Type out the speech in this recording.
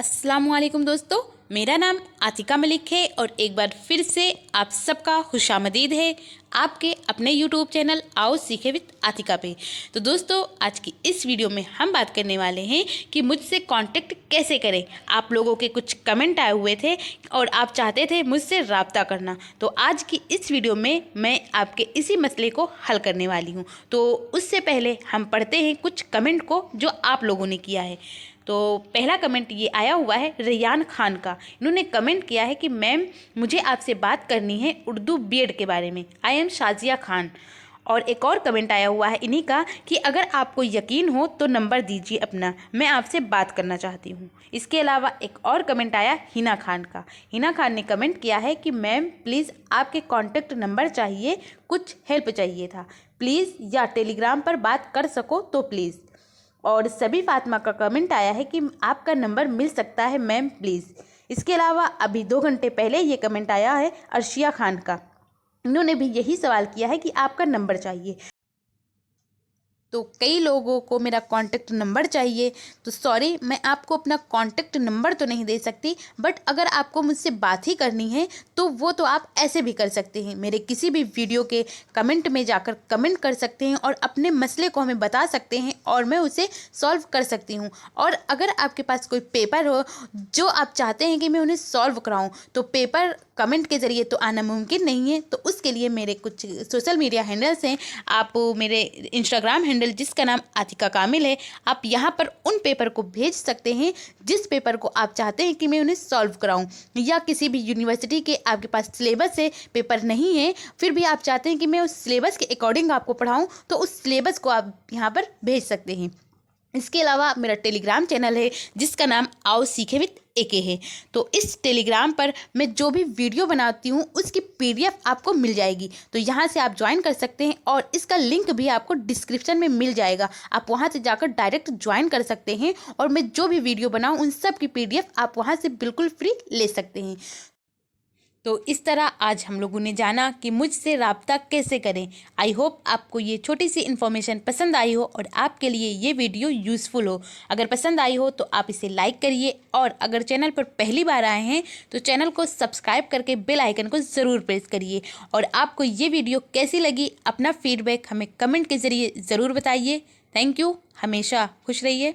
अस्सलाम वालेकुम दोस्तों, मेरा नाम आतिका मलिक है और एक बार फिर से आप सबका खुशामदीद है आपके अपने यूट्यूब चैनल आओ सीखे विद आतिका पे। तो दोस्तों, आज की इस वीडियो में हम बात करने वाले हैं कि मुझसे कांटेक्ट कैसे करें। आप लोगों के कुछ कमेंट आए हुए थे और आप चाहते थे मुझसे रब्ता करना, तो आज की इस वीडियो में मैं आपके इसी मसले को हल करने वाली हूँ। तो उससे पहले हम पढ़ते हैं कुछ कमेंट को जो आप लोगों ने किया है। तो पहला कमेंट ये आया हुआ है रेयान खान का। इन्होंने कमेंट किया है कि मैम मुझे आपसे बात करनी है उर्दू बीएड के बारे में। I am Shazia Khan. और एक और कमेंट आया हुआ है इन्हीं का कि अगर आपको यकीन हो तो नंबर दीजिए अपना, मैं आपसे बात करना चाहती हूँ। इसके अलावा एक और कमेंट आया हिना खान का। हिना खान ने कमेंट किया है कि मैम प्लीज़ आपके कॉन्टेक्ट नंबर चाहिए, कुछ हेल्प चाहिए था प्लीज़, या टेलीग्राम पर बात कर सको तो प्लीज़। और सभी फातिमा का कमेंट आया है कि आपका नंबर मिल सकता है मैम प्लीज़। इसके अलावा अभी 2 घंटे पहले ये कमेंट आया है अर्शिया खान का। इन्होंने भी यही सवाल किया है कि आपका नंबर चाहिए। तो कई लोगों को मेरा कांटेक्ट नंबर चाहिए, तो सॉरी मैं आपको अपना कांटेक्ट नंबर तो नहीं दे सकती, बट अगर आपको मुझसे बात ही करनी है तो वो तो आप ऐसे भी कर सकते हैं। मेरे किसी भी वीडियो के कमेंट में जाकर कमेंट कर सकते हैं और अपने मसले को हमें बता सकते हैं और मैं उसे सॉल्व कर सकती हूँ। और अगर आपके पास कोई पेपर हो जो आप चाहते हैं कि मैं उन्हें सॉल्व कराऊँ, तो पेपर कमेंट के ज़रिए तो आना मुमकिन नहीं है। तो उसके लिए मेरे कुछ सोशल मीडिया हैंडल्स हैं। आप मेरे इंस्टाग्राम हैंडल जिसका नाम आतिका कामिल है, आप यहाँ पर उन पेपर को भेज सकते हैं जिस पेपर को आप चाहते हैं कि मैं उन्हें सॉल्व कराऊं। या किसी भी यूनिवर्सिटी के आपके पास सिलेबस से पेपर नहीं है, फिर भी आप चाहते हैं कि मैं उस सिलेबस के अकॉर्डिंग आपको पढ़ाऊँ, तो उस सिलेबस को आप यहाँ पर भेज सकते हैं। इसके अलावा मेरा टेलीग्राम चैनल है जिसका नाम आओ सीखे विद एके है। तो इस टेलीग्राम पर मैं जो भी वीडियो बनाती हूँ उसकी पीडीएफ आपको मिल जाएगी, तो यहाँ से आप ज्वाइन कर सकते हैं और इसका लिंक भी आपको डिस्क्रिप्शन में मिल जाएगा। आप वहाँ से जाकर डायरेक्ट ज्वाइन कर सकते हैं और मैं जो भी वीडियो बनाऊँ उन सब की पीडीएफ आप वहाँ से बिल्कुल फ्री ले सकते हैं। तो इस तरह आज हम लोगों ने जाना कि मुझसे रब्ता कैसे करें। आई होप आपको ये छोटी सी इन्फॉर्मेशन पसंद आई हो और आपके लिए ये वीडियो यूज़फुल हो। अगर पसंद आई हो तो आप इसे लाइक करिए और अगर चैनल पर पहली बार आए हैं तो चैनल को सब्सक्राइब करके बेल आइकन को ज़रूर प्रेस करिए। और आपको ये वीडियो कैसी लगी अपना फीडबैक हमें कमेंट के ज़रिए ज़रूर बताइए। Thank you. हमेशा खुश रहिए।